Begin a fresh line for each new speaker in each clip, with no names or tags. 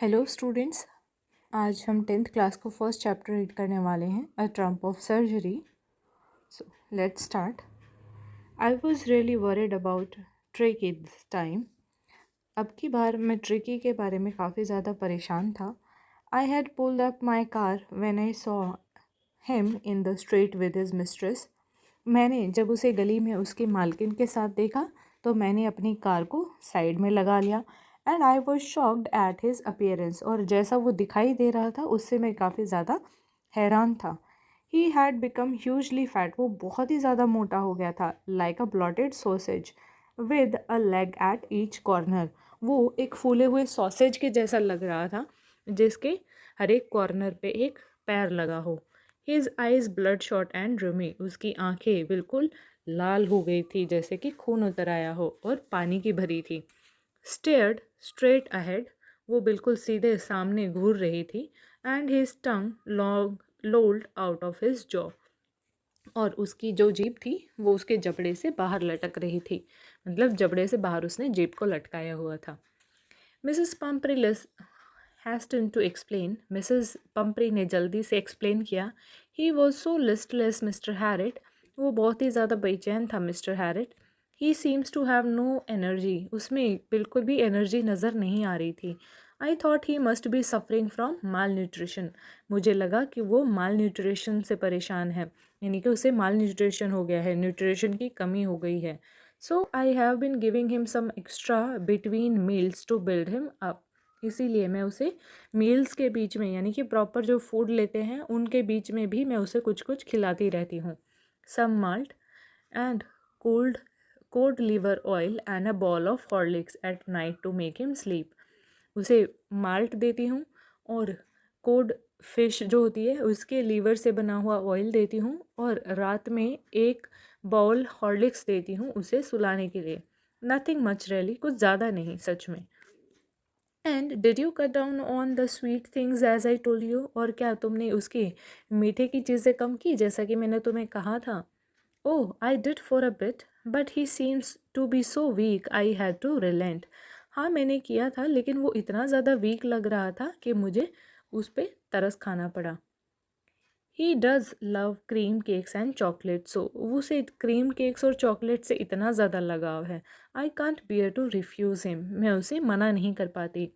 Hello students. आज हम 10th class को फर्स्ट चैप्टर रीड करने वाले हैं, a triumph of surgery. So let's start. I was really worried about Tricki this time. अब की बार मैं ट्रिकी के बारे में काफ़ी ज़्यादा परेशान था। I had pulled up my car when I saw him in the street with his mistress. मैंने जब उसे गली में उसकी मालकिन के साथ देखा तो मैंने अपनी कार को साइड में लगा लिया। And I was shocked at his appearance, और जैसा वो दिखाई दे रहा था उससे मैं काफ़ी ज़्यादा हैरान था। He had become hugely fat, वो बहुत ही ज़्यादा मोटा हो गया था। Like a blotted sausage with a leg at each corner, वो एक फूले हुए सॉसेज के जैसा लग रहा था जिसके हर एक कॉर्नर पे एक पैर लगा हो। His eyes blood shot and rummy, उसकी आंखें बिल्कुल लाल हो गई थी जैसे कि खून उतर आया हो और पानी की भरी थी। स्टेयर्ड स्ट्रेट अहेड, वो बिल्कुल सीधे सामने घूर रही थी। And his tongue long lolled out of his jaw, और उसकी जो जीभ थी वो उसके जबड़े से बाहर लटक रही थी, मतलब जबड़े से बाहर उसने जीभ को लटकाया हुआ था। Mrs Pumphrey hastened to explain, Mrs Pumphrey ने जल्दी से एक्सप्लेन किया। He was so listless Mr Herriot, वो बहुत ही ज़्यादा बेचैन था Mr Herriot. He seems to have no energy, उसमें बिल्कुल भी एनर्जी नज़र नहीं आ रही थी। I thought he must be suffering from malnutrition, मुझे लगा कि वो माल न्यूट्रिशन से परेशान है, यानी कि उसे माल न्यूट्रिशन हो गया है, न्यूट्रिशन की कमी हो गई है। So I have been giving him some extra between meals to build him up, इसीलिए मैं उसे मील्स के बीच में, यानी कि प्रॉपर जो फूड लेते हैं उनके बीच में भी मैं उसे कुछ कुछ खिलाती रहती हूँ। Some malt and cold cod liver oil and a bowl of Horlicks at night to make him sleep, उसे माल्ट देती हूँ और कोड फिश जो होती है उसके लीवर से बना हुआ ऑयल देती हूँ, और रात में एक बाउल हॉर्लिक्स देती हूँ उसे सुलाने के लिए। नथिंग मच रियली, कुछ ज़्यादा नहीं सच में। And did you cut down on the sweet things as I told you, और क्या तुमने उसके मीठे की चीज़ें कम की जैसा कि मैंने तुम्हें कहा था? Oh I did for a bit but he seems to be so weak I had to relent, हाँ मैंने किया था लेकिन वो इतना ज़्यादा वीक लग रहा था कि मुझे उस पर तरस खाना पड़ा। He does love cream cakes and chocolate, so उसे क्रीम केक्स और चॉकलेट से इतना ज़्यादा लगाव है। I can't bear to refuse him, मैं उसे मना नहीं कर पाती।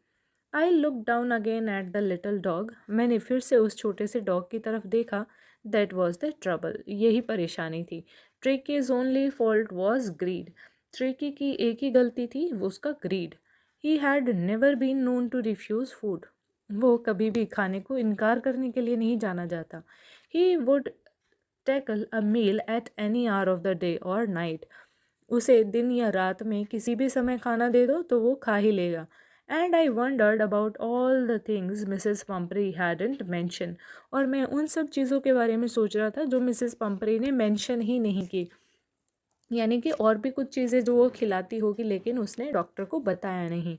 I look down again at the little dog, मैंने फिर से उस छोटे से डॉग की तरफ देखा। दैट वॉज द ट्रबल, यही परेशानी थी। Tricki's only fault was greed, Tricki की एक ही गलती थी, वो उसका greed. He had never been known to refuse food, वो कभी भी खाने को इनकार करने के लिए नहीं जाना जाता। He would tackle a meal at any hour of the day और नाइट, उसे दिन या रात में किसी भी समय खाना दे दो तो वो खा ही लेगा। And I wondered about all the things Mrs Pumphrey hadn't mentioned, और मैं उन सब चीज़ों के बारे में सोच रहा था जो मिसेस पम्परी ने मैंशन ही नहीं की, यानी कि और भी कुछ चीज़ें जो वो खिलाती होगी लेकिन उसने डॉक्टर को बताया नहीं।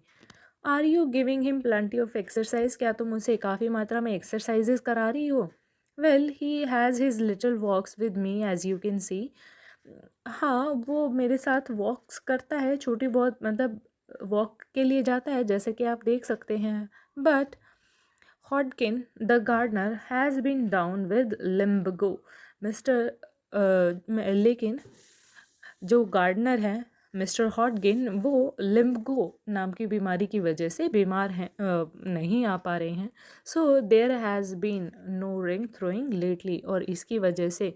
Are you giving him plenty of exercise, क्या तुम उसे काफ़ी मात्रा में एक्सरसाइजेज करा रही हो? Well he has his little walks with me as you can see, हाँ वो मेरे साथ वॉक्स करता है, छोटी बहुत, मतलब वॉक के लिए जाता है जैसे कि आप देख सकते हैं। But Hodgkin the gardener has been down with lumbago, mister लेकिन जो गार्डनर हैं मिस्टर हॉटगिन, वो लिम्बगो नाम की बीमारी की वजह से बीमार हैं, नहीं आ पा रहे हैं। So there has been no ring throwing lately, और इसकी वजह से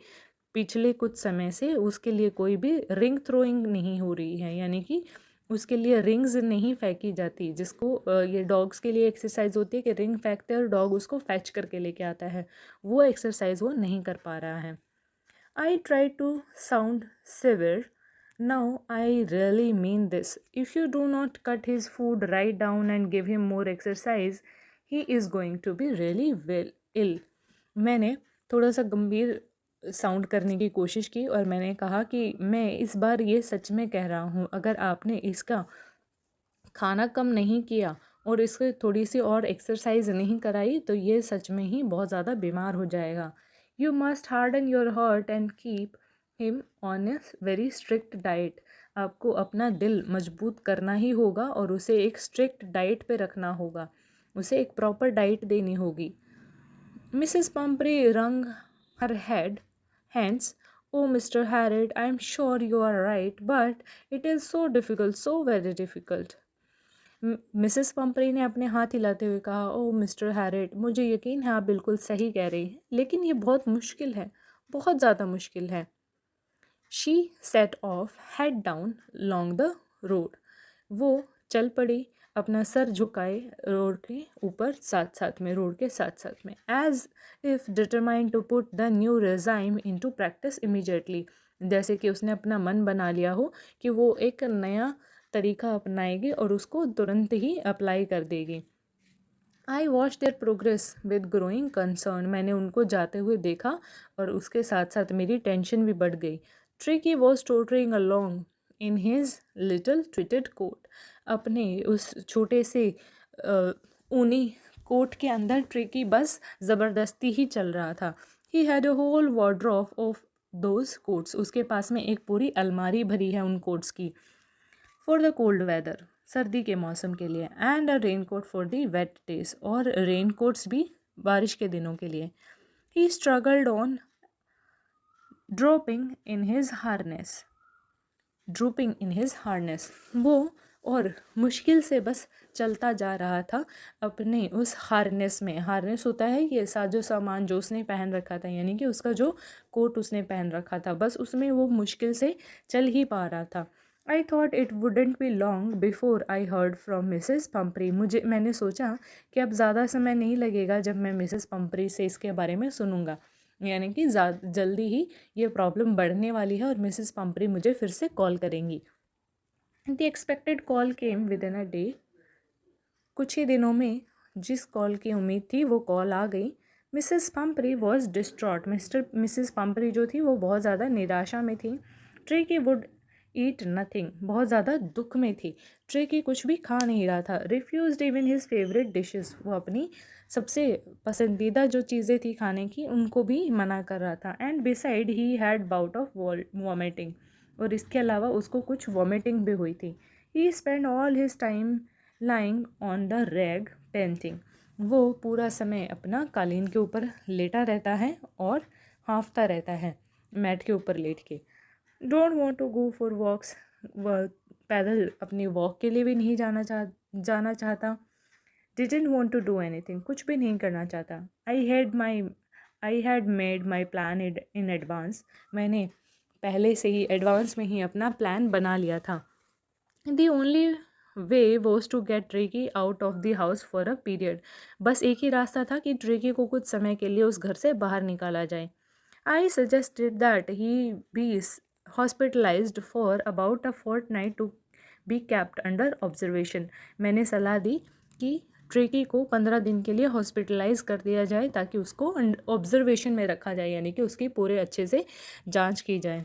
पिछले कुछ समय से उसके लिए कोई भी रिंग थ्रोइंग नहीं हो रही है, यानी कि उसके लिए रिंग्स नहीं फेंकी जाती, जिसको ये डॉग्स के लिए एक्सरसाइज होती है कि रिंग फेंकते हैं और डॉग उसको फैच करके लेके आता है, वो एक्सरसाइज वो नहीं कर पा रहा है। I try to sound severe. Now I really mean this. If you do not cut his food right down and give him more exercise, he is going to be really well ill. मैंने थोड़ा सा गंभीर sound करने की कोशिश की और मैंने कहा कि मैं इस बार ये सच में कह रहा हूँ, अगर आपने इसका खाना कम नहीं किया और इसको थोड़ी सी और एक्सरसाइज नहीं कराई तो ये सच में ही बहुत ज़्यादा बीमार हो जाएगा। You must harden your heart and keep him on a very strict diet, आपको अपना दिल मजबूत करना ही होगा और उसे एक स्ट्रिक्ट डाइट पे रखना होगा। उसे एक प्रॉपर डाइट देनी होगी। Mrs Pumphrey wrung her hands. Oh, Mr. Harriet, I am sure you are right, but it is so difficult, so very difficult. Mrs Pumphrey ने अपने हाथ हिलाते हुए कहा, ओह मिस्टर हैरिट, मुझे यकीन है आप बिल्कुल सही कह रही हैं, लेकिन ये बहुत मुश्किल है, बहुत ज़्यादा मुश्किल है। She said of head down long the road. वो चल पड़ी अपना सर झुकाए रोड के ऊपर, साथ साथ में, रोड के साथ साथ में, as if determined to put the new regime into practice immediately. जैसे कि उसने अपना मन बना लिया हो कि वो एक नया तरीका अपनाएगी और उसको तुरंत ही अप्लाई कर देगी। I watch there progress with growing concern. मैंने उनको जाते हुए देखा और उसके साथ साथ मेरी टेंशन भी बढ़ गई। Tricki was tottering along in his little tweeded coat. अपने उस छोटे से ऊनी कोट के अंदर ट्रिकी बस ज़बरदस्ती ही चल रहा था। He had a whole wardrobe of those coats. उसके पास में एक पूरी अलमारी भरी है उन कोट्स की। फॉर द कोल्ड वेदर, सर्दी के मौसम के लिए, and a raincoat for the wet days, और रेन कोट्स भी बारिश के दिनों के लिए। He struggled on dropping in his harness drooping in his harness. वो और मुश्किल से बस चलता जा रहा था अपने उस हार्नेस में। हार्नेस होता है ये साजो सामान जो उसने पहन रखा था, यानी कि उसका जो कोट उसने पहन रखा था, बस उसमें वो मुश्किल से चल ही पा रहा था। I thought it wouldn't be long before I heard from Mrs Pumphrey. मैंने सोचा कि अब ज़्यादा समय नहीं लगेगा जब मैं मिसेस पंपरी से इसके बारे में सुनूंगा, यानी कि जल्दी ही ये प्रॉब्लम बढ़ने वाली है और मिसेस पंपरी मुझे फिर से कॉल करेंगी। The expected call came with in a day. कुछ ही दिनों में जिस कॉल की उम्मीद थी वो कॉल आ गई। Mrs Pumphrey was distraught. Mrs Pumphrey जो थी वो बहुत ज़्यादा निराशा में थी। Tricki would eat nothing. बहुत ज़्यादा दुख में थी। ट्रिकी कुछ भी खा नहीं रहा था। Refused even his favourite dishes. वो अपनी सबसे पसंदीदा जो चीज़ें थी खाने की उनको भी मना कर रहा था। And beside he had bout of vomiting. और इसके अलावा उसको कुछ वॉमिटिंग भी हुई थी। He spend all his time lying on the rug panting. वो पूरा समय अपना कालीन के ऊपर लेटा रहता है और हाँफता रहता है मैट के ऊपर लेट के। Don't want to go for walks. वह पैदल अपनी वॉक के लिए भी नहीं जाना चाहता। Didn't want to do anything. कुछ भी नहीं करना चाहता। I had made my plan in advance. मैंने पहले से ही एडवांस में ही अपना प्लान बना लिया था। The only way was to get Tricki out of the house for a period. बस एक ही रास्ता था कि ट्रिकी को कुछ समय के लिए उस घर से बाहर निकाला जाए। I suggested that he be hospitalised for about a fortnight to be kept under observation. मैंने सलाह दी कि ट्रिकी को 15 दिन के लिए हॉस्पिटलाइज कर दिया जाए ताकि उसको ऑब्जर्वेशन में रखा जाए, यानी कि उसकी पूरे अच्छे से जांच की जाए।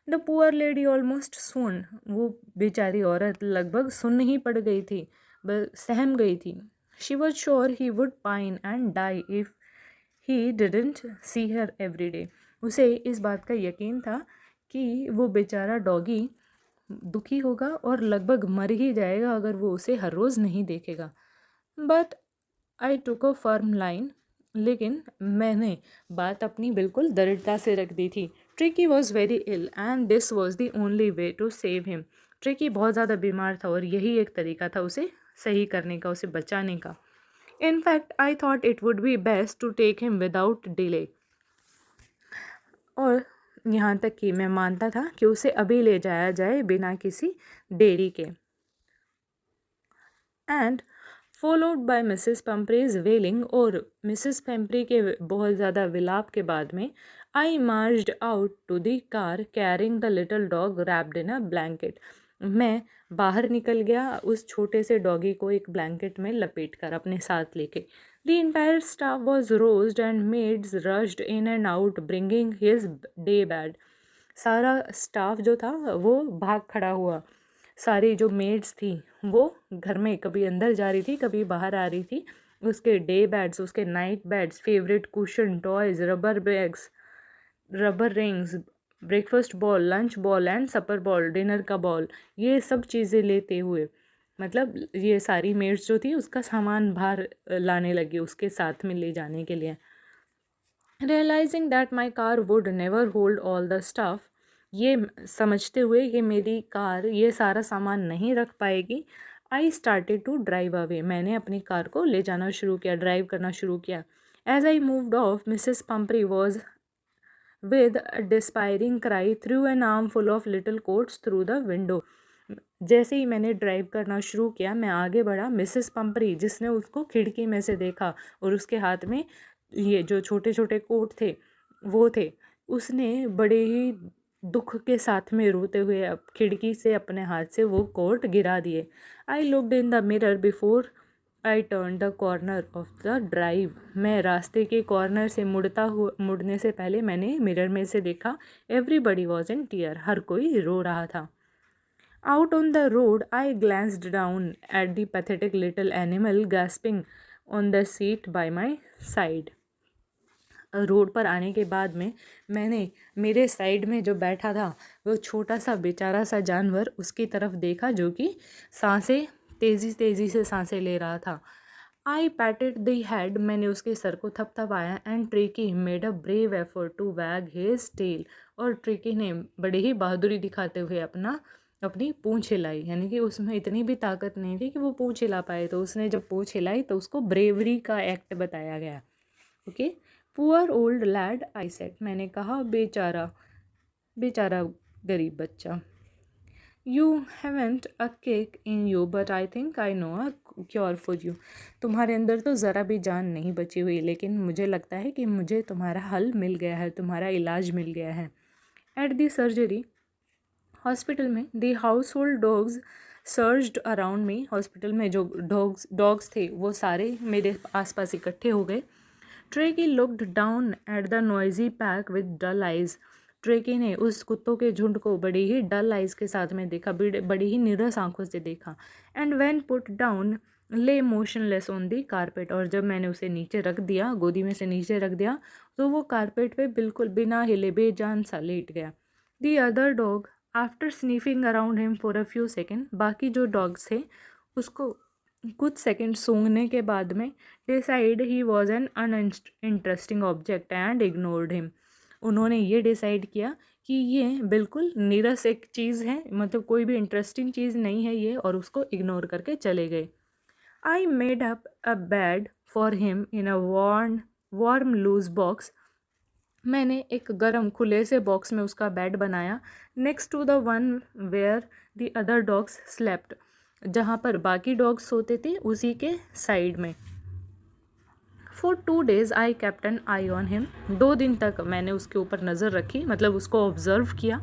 द पुअर लेडी ऑलमोस्ट सुन। वो बेचारी औरत लगभग सुन्न ही पड़ गई थी, सहम गई थी। She was sure he would pine and die if he didn't see her every day. उसे इस बात का यकीन था कि वो बेचारा डॉगी दुखी होगा और लगभग मर ही जाएगा अगर वो उसे हर रोज़ नहीं देखेगा। But I took a firm line. लेकिन मैंने बात अपनी बिल्कुल दृढ़ता से रख दी थी। Tricki was very ill and this was the only way to save him. Tricki बहुत ज़्यादा बीमार था और यही एक तरीका था उसे सही करने का, उसे बचाने का। In fact, I thought it would be best to take him without delay. और यहाँ तक कि मैं मानता था कि उसे अभी ले जाया जाए बिना किसी देरी के। एंड फॉलोड बाय मिसेस पंपरीज वेलिंग। और मिसेस पेम्परी के बहुत ज़्यादा विलाप के बाद में I marched out to the car carrying the little dog wrapped in a blanket. मैं बाहर निकल गया उस छोटे से डॉगी को एक ब्लैंकेट में लपेट कर अपने साथ लेके। The entire staff was roused and maids rushed in and out bringing his day bed. सारा स्टाफ जो था वो भाग खड़ा हुआ। सारी जो मेड्स थी वो घर में कभी अंदर जा रही थी कभी बाहर आ रही थी। उसके डे बैड्स, उसके night beds, favourite cushion, toys, rubber bags, rubber rings, breakfast bowl, lunch bowl and supper bowl, dinner का बॉल, ये सब चीज़ें लेते हुए मतलब ये सारी मेड्स जो थी उसका सामान बाहर लाने लगी उसके साथ में ले जाने के लिए। Realising that my car would never hold all the stuff, ये समझते हुए कि मेरी कार ये सारा सामान नहीं रख पाएगी, I started to drive away, मैंने अपनी कार को ले जाना शुरू किया, ड्राइव करना शुरू किया। As I moved off, Mrs Pumphrey was with a despairing cry threw an armful of little coats through the window। जैसे ही मैंने ड्राइव करना शुरू किया, मैं आगे बढ़ा, मिसेस पंपरी जिसने उसको खिड़की में से देखा और उसके हाथ में ये जो छोटे छोटे कोट थे वो थे, उसने बड़े ही दुख के साथ में रोते हुए खिड़की से अपने हाथ से वो कोट गिरा दिए। I looked in the mirror before I turn the corner of the drive, मैं रास्ते के कॉर्नर से मुड़ने से पहले मैंने मिरर में से देखा। एवरीबडी वॉज इन टीयर, हर कोई रो रहा था। Out on the road I glanced down at the pathetic little animal gasping on the seat by my side. Road पर आने के बाद में मैंने मेरे साइड में जो बैठा था वो छोटा सा बेचारा सा जानवर उसकी तरफ देखा जो कि सांसें तेज़ी तेज़ी से सांसें ले रहा था। आई पैटेड द हेड, मैंने उसके सर को थपथपाया। And Tricki made a brave effort to wag his tail, और ट्रिकी ने बड़ी ही बहादुरी दिखाते हुए अपनी पूँछ हिलाई, यानी कि उसमें इतनी भी ताकत नहीं थी कि वो पूँछ हिला पाए, तो उसने जब पूँछ हिलाई तो उसको ब्रेवरी का एक्ट बताया गया। Okay, poor old lad I said, मैंने कहा बेचारा बेचारा गरीब बच्चा। You haven't a cake in you but I think I know a cure for you, तुम्हारे अंदर तो ज़रा भी जान नहीं बची हुई, लेकिन मुझे लगता है कि मुझे तुम्हारा हल मिल गया है, तुम्हारा इलाज मिल गया है। एट दी सर्जरी, हॉस्पिटल में, the house hold dogs surged around me, hospital में जो डॉग्स थे वो सारे मेरे आसपास इकट्ठे हो गए। Tricki looked down at the noisy pack with dull eyes, Tricki ने उस कुत्तों के झुंड को बड़ी ही डल आइज के साथ में देखा, बड़ी ही नीरस आंखों से देखा। एंड व्हेन पुट डाउन ले मोशनलेस ऑन दी कारपेट, और जब मैंने उसे नीचे रख दिया, गोदी में से नीचे रख दिया, तो वो कारपेट पे बिल्कुल बिना हिले बेजान सा लेट गया। The other dog after sniffing around him for a few seconds, बाकी जो डॉग्स थे उसको कुछ सेकंड सूंघने के बाद में decide he was an uninteresting object and ignored him, उन्होंने ये डिसाइड किया कि ये बिल्कुल नीरस एक चीज़ है, मतलब कोई भी इंटरेस्टिंग चीज़ नहीं है ये, और उसको इग्नोर करके चले गए। I made up a bed for him in a warm loose box, मैंने एक गर्म खुले से बॉक्स में उसका बेड बनाया। Next to the one where the other dogs slept, जहाँ पर बाकी डॉग्स सोते थे उसी के साइड में। For 2 days I kept an eye on him, 2 दिन तक मैंने उसके ऊपर नज़र रखी, मतलब उसको ऑब्जर्व किया।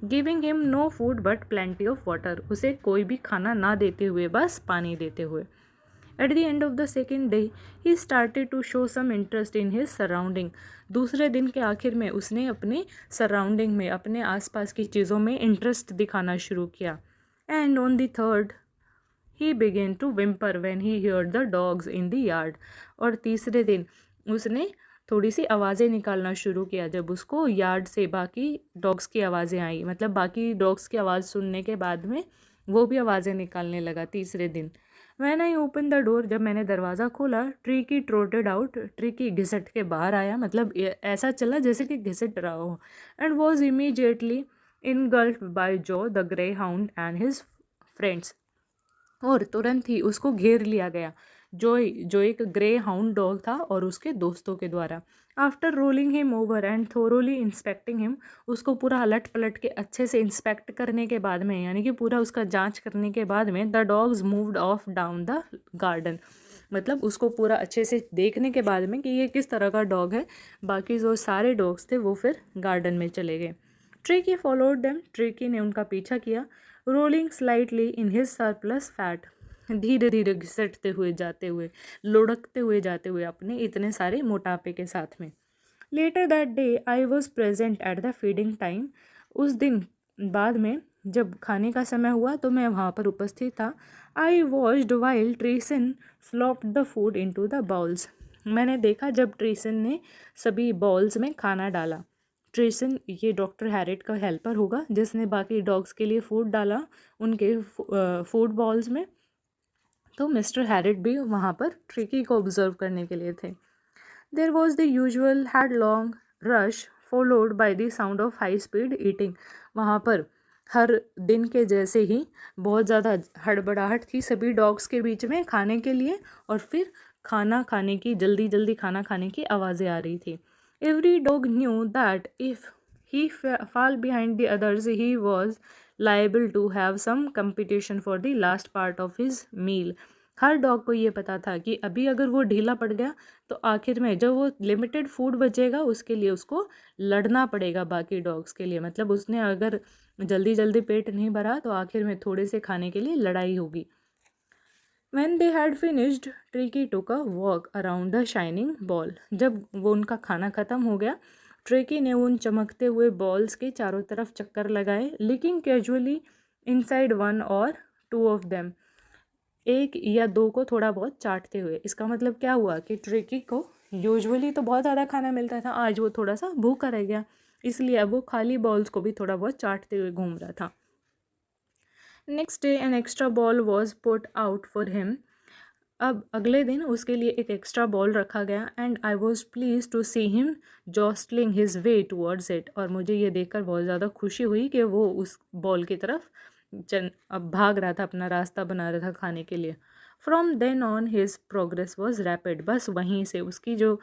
Giving him no food but plenty of water, उसे कोई भी खाना ना देते हुए बस पानी देते हुए। At the end of the second day he started to show some interest in his surrounding, दूसरे दिन के आखिर में उसने अपने सराउंडिंग में, अपने आसपास की चीज़ों में इंटरेस्ट दिखाना शुरू किया। And on the third he began to whimper when he heard the dogs in the yard, और तीसरे दिन उसने थोड़ी सी आवाज़ें निकालना शुरू किया जब उसको यार्ड से बाकी डॉग्स की आवाज़ें आई, मतलब बाकी डॉग्स की आवाज़ सुनने के बाद में वो भी आवाज़ें निकालने लगा तीसरे दिन। When I open the door, जब मैंने दरवाज़ा खोला, ट्रीकी ट्रोटेड आउट, ट्रीकी घिसट के बाहर आया, मतलब ऐसा चला जैसे कि घिसट रहा हो। And was immediately engulfed by Jo the greyhound and his friends, और तुरंत ही उसको घेर लिया गया जो एक ग्रे हाउंड डॉग था और उसके दोस्तों के द्वारा। After rolling him over and thoroughly inspecting him, उसको पूरा अलट पलट के अच्छे से इंस्पेक्ट करने के बाद में, यानी कि पूरा उसका जांच करने के बाद में, the dogs moved of down the garden, मतलब उसको पूरा अच्छे से देखने के बाद में कि ये किस तरह का डॉग है, बाकी जो सारे डॉग्स थे वो फिर गार्डन में चले गए। ट्रिकी फॉलोड देम, ट्रिकी ने उनका पीछा किया। Rolling slightly in his surplus fat, धीरे धीरे घिसटते हुए जाते हुए, लुढ़कते हुए जाते हुए अपने इतने सारे मोटापे के साथ में। Later that day I was present at the feeding time, उस दिन बाद में जब खाने का समय हुआ तो मैं वहाँ पर उपस्थित था। I watched while Tristan flopped the food into the bowls, मैंने देखा जब ट्रीसन ने सभी बाउल्स में खाना डाला। ट्रीसन ये डॉक्टर हैरिट का हेल्पर होगा जिसने बाकी डॉग्स के लिए फूड डाला उनके फूड बाउल्स में। तो मिस्टर हैरिट भी वहाँ पर ट्रिकी को ऑब्जर्व करने के लिए थे। There was the usual headlong rush followed by the sound of high speed eating. वहाँ पर हर दिन के जैसे ही बहुत ज़्यादा हड़बड़ाहट थी सभी डॉग्स के बीच में खाने के लिए, और फिर खाना खाने की जल्दी जल्दी खाना खाने की आवाज़ें आ रही थी। Every dog knew that if he fall behind the others he was liable to have some competition for the last part of his meal। Her dog को ये पता था कि अभी अगर वो ढीला पड़ गया तो आखिर में जब वो लिमिटेड फूड बचेगा उसके लिए उसको लड़ना पड़ेगा बाकी डॉग्स के लिए। मतलब उसने अगर जल्दी जल्दी पेट नहीं भरा तो आखिर में थोड़े से खाने के लिए लड़ाई होगी। When they had finished, Tricky took a walk around the shining ball। जब वो उनका खाना ख़त्म हो गया, ट्रेकी ने उन चमकते हुए बॉल्स के चारों तरफ चक्कर लगाए, लिकिंग कैजुअली इनसाइड वन और टू ऑफ देम। एक या दो को थोड़ा बहुत चाटते हुए। इसका मतलब क्या हुआ कि ट्रेकी को यूजुअली तो बहुत ज़्यादा खाना मिलता था, आज वो थोड़ा सा भूखा रह गया, इसलिए अब वो खाली बॉल्स को भी थोड़ा बहुत चाटते हुए घूम रहा था। Next day an extra ball was put out for him. अब अगले दिन उसके लिए एक एक्स्ट्रा बॉल रखा गया, and I was pleased to see him jostling his way towards it. और मुझे ये देखकर बहुत ज़्यादा खुशी हुई कि वो उस बॉल की तरफ अब भाग रहा था, अपना रास्ता बना रहा था खाने के लिए। From then on his progress was rapid. बस वहीं से उसकी जो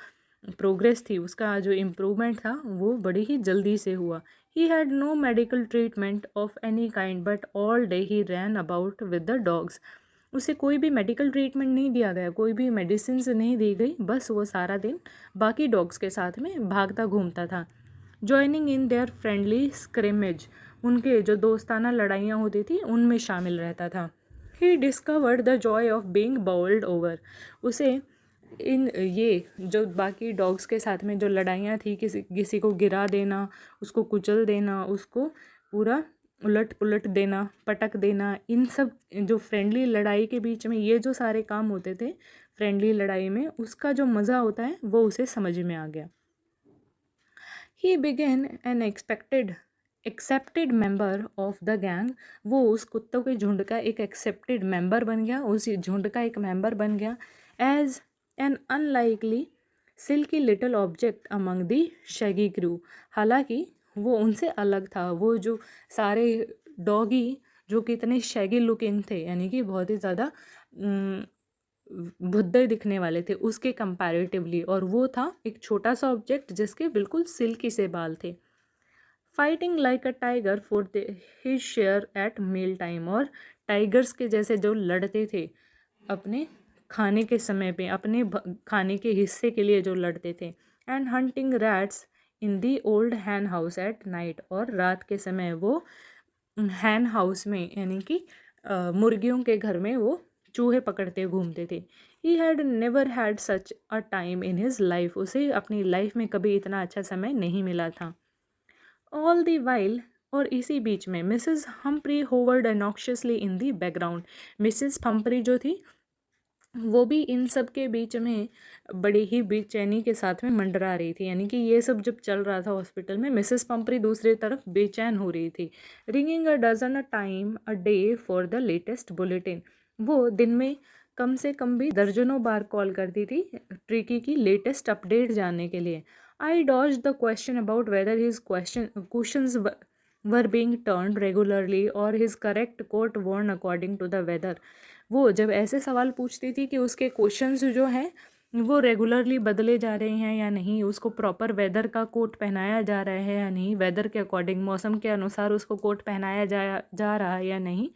प्रोग्रेस थी, उसका जो इम्प्रूवमेंट था वो बड़ी ही जल्दी से हुआ। He had no medical treatment of any kind but all day he ran about with the dogs. उसे कोई भी मेडिकल ट्रीटमेंट नहीं दिया गया, कोई भी मेडिसिन नहीं दी गई, बस वो सारा दिन बाकी डॉग्स के साथ में भागता घूमता था। Joining in their friendly scrimmage, उनके जो दोस्ताना लड़ाइयाँ होती थी उनमें शामिल रहता था। He discovered the joy of being bowled over. उसे इन ये जो बाकी डॉग्स के साथ में जो लड़ाइयाँ थी, किसी किसी को गिरा देना, उसको कुचल देना, उसको पूरा उलट पुलट देना, पटक देना, इन सब जो फ्रेंडली लड़ाई के बीच में ये जो सारे काम होते थे फ्रेंडली लड़ाई में, उसका जो मज़ा होता है वो उसे समझ में आ गया। ही begin an accepted member of the gang. वो उस कुत्तों के झुंड का एक एक्सेप्टेड मेंबर बन गया, उस झुंड का एक मेंबर बन गया। As an unlikely silky little object among the shaggy crew. हालांकि वो उनसे अलग था, वो जो सारे डॉगी जो कितने शैगी लुकिंग थे, यानी कि बहुत ही ज़्यादा भुद्दे दिखने वाले थे उसके कंपैरेटिवली, और वो था एक छोटा सा ऑब्जेक्ट जिसके बिल्कुल सिल्की से बाल थे। Fighting like a tiger for his share at meal time. और टाइगर्स के जैसे जो लड़ते थे अपने खाने के समय पे, अपने खाने के हिस्से के लिए जो लड़ते थे। And hunting rats in the old hen house at night. और रात के समय वो हैन हाउस में, यानी कि मुर्गियों के घर में वो चूहे पकड़ते घूमते थे। ही had never had such a time in his life. उसे अपनी लाइफ में कभी इतना अच्छा समय नहीं मिला था। ऑल दी वाइल, और इसी बीच में Mrs Humphrey hovered anxiously in the background. Mrs Humphrey जो थी वो भी इन सब के बीच में बड़ी ही बेचैनी के साथ में मंडरा रही थी, यानी कि ये सब जब चल रहा था हॉस्पिटल में, मिसेस पंपरी दूसरी तरफ बेचैन हो रही थी। Ringing a dozen a time a day for the latest bulletin. वो दिन में कम से कम भी दर्जनों बार कॉल करती थी ट्रिकी की लेटेस्ट अपडेट जानने के लिए। I dodge the question about whether his questions were being turned regularly और his correct coat worn according to the weather. वो जब ऐसे सवाल पूछती थी कि उसके क्वेश्चंस जो हैं वो रेगुलरली बदले जा रहे हैं या नहीं, उसको प्रॉपर वेदर का कोट पहनाया जा रहा है या नहीं, वेदर के अकॉर्डिंग मौसम के अनुसार उसको कोट पहनाया जा रहा है या नहीं,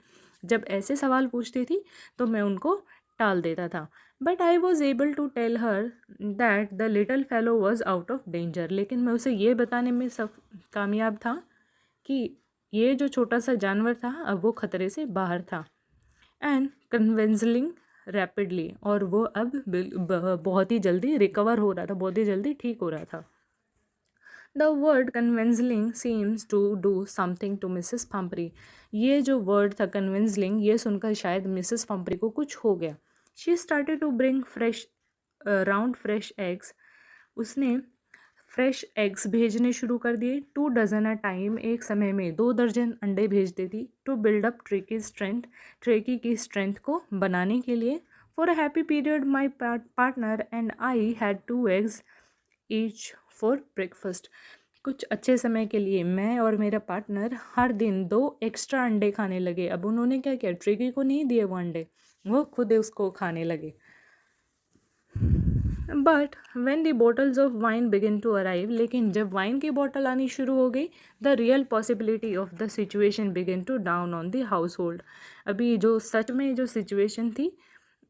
जब ऐसे सवाल पूछती थी तो मैं उनको टाल देता था। But I was able to tell her that the little fellow was out of danger. लेकिन मैं उसे ये बताने में सब कामयाब था कि ये जो छोटा सा जानवर था अब वो खतरे से बाहर था। एंड कन्विंसलिंग रैपिडली, और वो अब बहुत ही जल्दी रिकवर हो रहा था, बहुत ही जल्दी ठीक हो रहा था। The word convalescing seems to do something to Mrs Pumphrey. ये जो वर्ड था कन्विंसलिंग, ये सुनकर शायद मिसेस पंपरी को कुछ हो गया। She started to bring round fresh eggs. उसने फ्रेश एग्स भेजने शुरू कर दिए। 2 डजन अ टाइम, एक समय में 2 दर्जन अंडे भेज देती। टू बिल्ड अप ट्रेकी स्ट्रेंथ, ट्रेकी की स्ट्रेंथ को बनाने के लिए। For a happy period, my partner and I had 2 eggs each for breakfast. कुछ अच्छे समय के लिए मैं और मेरा पार्टनर हर दिन 2 एक्स्ट्रा अंडे खाने लगे। अब उन्होंने क्या किया, ट्रिकी को नहीं दिए वो अंडे, वो खुद उसको खाने लगे। But when the bottles of wine begin to arrive, लेकिन जब वाइन की बॉटल आनी शुरू हो गई, the real possibility of the situation begin to dawn on the household. अभी जो सच में जो सिचुएशन थी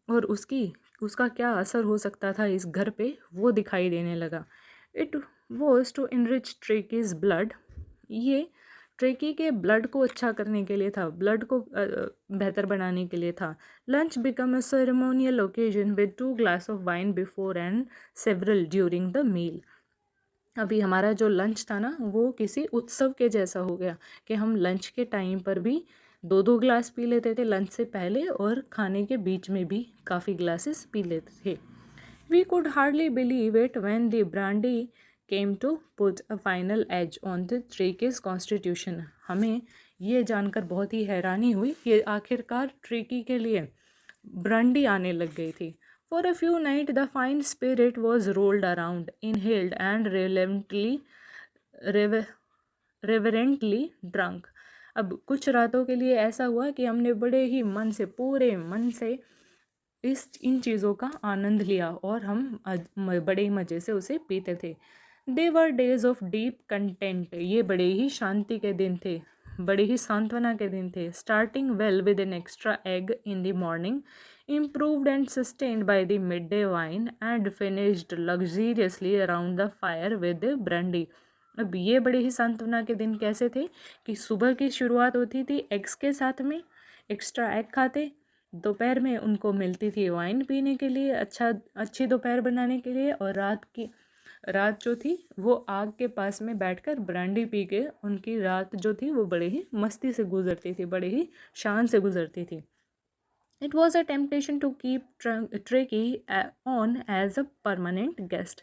और उसका क्या असर हो सकता था इस घर पे, वो दिखाई देने लगा। It was to enrich Tricki's blood. ये ट्रेकी के ब्लड को अच्छा करने के लिए था, ब्लड को बेहतर बनाने के लिए था। Lunch become a ceremonial occasion with 2 glass of wine before and several during the meal. अभी हमारा जो लंच था ना, वो किसी उत्सव के जैसा हो गया कि हम लंच के टाइम पर भी 2-2 ग्लास पी लेते थे लंच से पहले, और खाने के बीच में भी काफ़ी ग्लासेस पी लेते थे। We could hardly believe it when the brandy came to put a final edge on the Triki's constitution. हमें ये जानकर बहुत ही हैरानी हुई कि आखिरकार ट्रिकी के लिए ब्रांडी आने लग गई थी। For a few nights the fine spirit was rolled around, inhaled and reverently drunk. अब कुछ रातों के लिए ऐसा हुआ कि हमने बड़े ही मन से, पूरे मन से इन चीज़ों का आनंद लिया और हम बड़े ही मज़े से उसे पीते थे। दे वर डेज ऑफ डीप कंटेंट। ये बड़े ही शांति के दिन थे, बड़े ही सांत्वना के दिन थे। Starting well with an extra egg in the morning, improved and sustained by the midday wine, and finished luxuriously around the fire with brandy. अब ये बड़े ही सांत्वना के दिन कैसे थे कि सुबह की शुरुआत होती थी एग्स के साथ में, एक्स्ट्रा एग खाते, दोपहर में उनको मिलती थी वाइन पीने के लिए, अच्छी दोपहर बनाने के लिए, और रात जो थी वो आग के पास में बैठकर ब्रांडी पी के उनकी रात जो थी वो बड़े ही मस्ती से गुजरती थी, बड़े ही शान से गुजरती थी। It was a temptation to keep Tricki on as a permanent guest.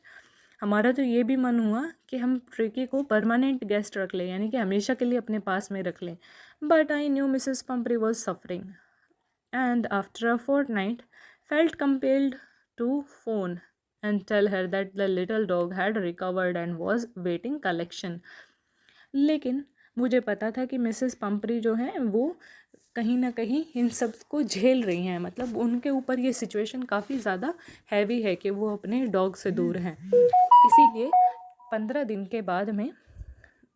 हमारा तो ये भी मन हुआ कि हम ट्रेकी को परमानेंट गेस्ट रख लें, यानी कि हमेशा के लिए अपने पास में रख लें। But I knew Mrs Pumphrey was suffering, and after a fortnight felt compelled to phone and tell her that the little dog had recovered and was waiting collection. लेकिन मुझे पता था कि मिसेस पंपरी जो हैं वो कहीं ना कहीं इन सब को झेल रही हैं, मतलब उनके ऊपर ये सिचुएशन काफ़ी ज़्यादा हैवी है कि वो अपने डॉग से दूर हैं। इसीलिए 15 दिन के बाद में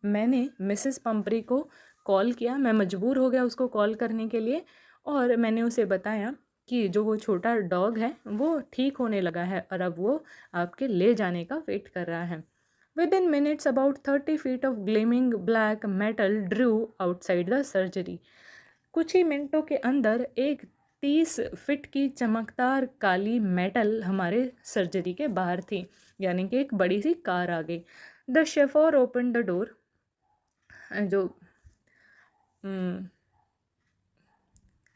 मैंने मिसेस पंपरी को कॉल किया, मैं मजबूर हो गया उसको कॉल करने के लिए, और मैंने उसे बताया कि जो वो छोटा डॉग है वो ठीक होने लगा है और अब वो आपके ले जाने का वेट कर रहा है। Within minutes, about 30 feet of gleaming black metal drew outside the surgery. कुछ ही मिनटों के अंदर एक 30 फीट की चमकदार काली मेटल हमारे सर्जरी के बाहर थी, यानी कि एक बड़ी सी कार आ गई। The chauffeur open the door. जो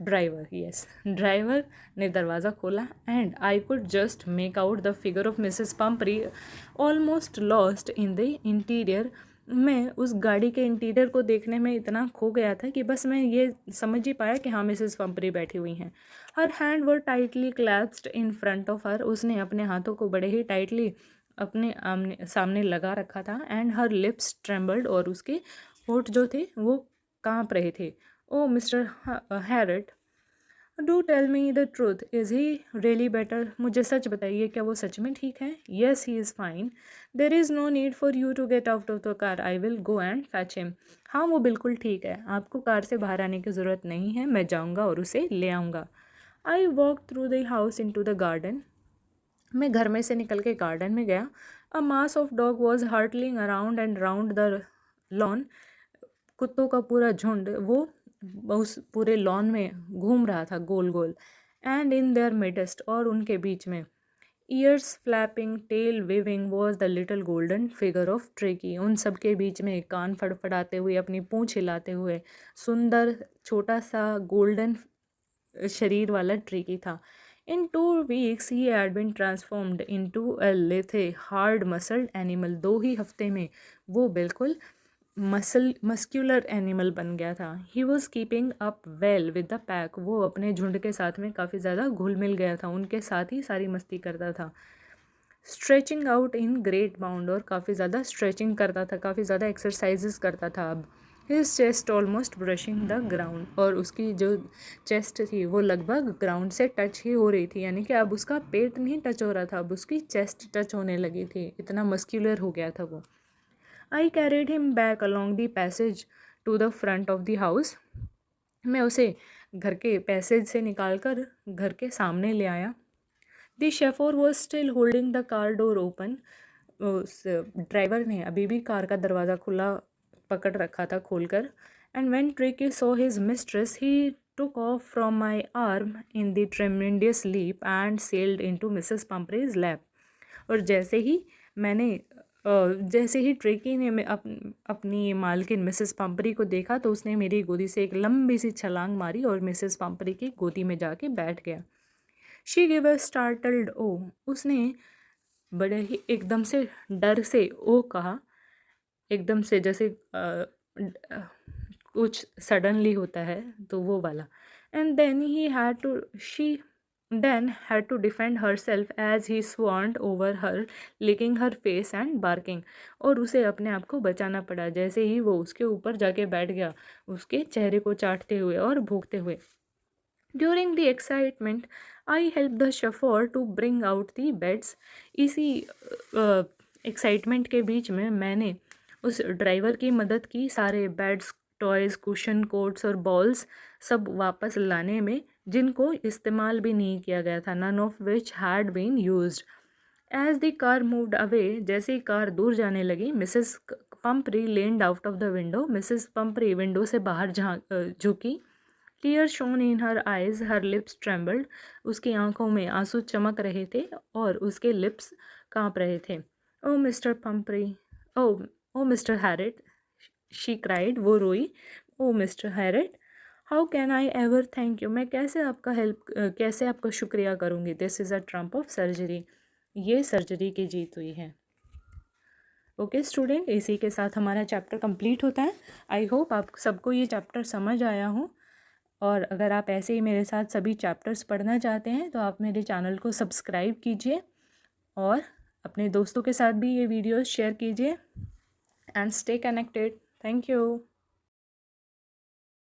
ड्राइवर ने दरवाज़ा खोला, and I could just make out the figure of Mrs Pumphrey almost lost in the interior. मैं उस गाड़ी के इंटीरियर को देखने में इतना खो गया था कि बस मैं ये समझ ही पाया कि हाँ मिसेस पंपरी बैठी हुई हैं। Her hand were tightly clasped in front of her. उसने अपने हाथों को बड़े ही टाइटली अपने सामने लगा रखा था, एंड हर लिप्स ट्रेम्बल्ड, और उसके होठ जो थे वो काँप रहे थे। Oh Mr Herriot, do tell me the truth, is he really better? मुझे सच बताइए, क्या वो सच में ठीक है? Yes, he is fine. There is no need for you to get out of the car, I will go and fetch him. हाँ, वो बिल्कुल ठीक है, आपको कार से बाहर आने की ज़रूरत नहीं है, मैं जाऊँगा और उसे ले आऊँगा। I walk through the house into the garden. मैं घर में से निकल के गार्डन में गया। A mass of dog was hurtling around and round the lawn. कुत्तों का पूरा झुंड वो उस पूरे लॉन में घूम रहा था गोल गोल। एंड इन देयर मिडेस्ट, और उनके बीच में, ears flapping tail waving was the little golden figure of Tricki. उन सब के बीच में कान फड़फड़ाते हुए, अपनी पूँछ हिलाते हुए, सुंदर छोटा सा गोल्डन शरीर वाला ट्रेकी था। इन 2 weeks he had been transformed into a लेथे हार्ड मसल्ड एनिमल। 2 ही हफ्ते में वो बिल्कुल मस्क्यूलर एनिमल बन गया था। He was keeping up well with the pack, वो अपने झुंड के साथ में काफ़ी ज़्यादा घुल मिल गया था, उनके साथ ही सारी मस्ती करता था। Stretching out in great bound, और काफ़ी ज़्यादा स्ट्रेचिंग करता था, काफ़ी ज़्यादा एक्सरसाइजेस करता था। अब his chest almost brushing the ground, और उसकी जो चेस्ट थी वो लगभग ग्राउंड से टच ही हो रही थी, यानी कि अब उसका पेट नहीं टच हो रहा था, अब उसकी चेस्ट टच होने लगी थी, इतना मस्क्यूलर हो गया था वो। I carried him back along the passage to the front of the house, मैं उसे घर के पैसेज से निकाल कर घर के सामने ले आया। The chauffeur was still holding the car door open, उस ड्राइवर ने अभी भी कार का दरवाज़ा खुला पकड़ रखा था खोलकर। And when Tricki saw his mistress he took off from my arm in the tremendous leap and sailed into Mrs Pumphrey's lap, और जैसे ही ट्रिकी ने अपनी मालकिन मिसेस पंपरी को देखा तो उसने मेरी गोदी से एक लंबी सी छलांग मारी और मिसेस पंपरी की गोदी में जाके बैठ गया। शी गिव अ स्टार्टल्ड ओ, उसने बड़े ही एकदम से डर से ओ कहा, एकदम से जैसे कुछ सडनली होता है तो वो वाला। And then had to defend herself as he swarmed over her, licking her face and barking, और उसे अपने आप को बचाना पड़ा जैसे ही वो उसके ऊपर जाके बैठ गया, उसके चेहरे को चाटते हुए और भूखते हुए। During the excitement I help the chauffeur to bring out the beds, इसी एक्साइटमेंट के बीच में मैंने उस ड्राइवर की मदद की सारे बेड्स, टॉयज़, कुशन, कोट्स और बॉल्स सब वापस लाने में, जिनको इस्तेमाल भी नहीं किया गया था, none of which had been used. As the car moved away, जैसे ही कार दूर जाने लगी, Mrs Pumphrey leaned out of the window, Mrs Pumphrey window से बाहर झुकी। Tear shone in her eyes, her lips trembled, उसकी आंखों में आंसू चमक रहे थे और उसके लिप्स कांप रहे थे। Oh Mr Pumphrey, oh oh Mr Herriot, she cried, वो रोई। Oh Mr Herriot, how can I ever thank you, मैं कैसे आपका शुक्रिया करूँगी। This is a triumph of surgery, ये सर्जरी की जीत हुई है। ओके स्टूडेंट, इसी के साथ हमारा चैप्टर कंप्लीट होता है। आई होप आप सबको ये चैप्टर समझ आया हो, और अगर आप ऐसे ही मेरे साथ सभी चैप्टर्स पढ़ना चाहते हैं तो आप मेरे चैनल को सब्सक्राइब कीजिए और अपने दोस्तों के साथ भी ये वीडियोस शेयर कीजिए, and stay connected. Thank you.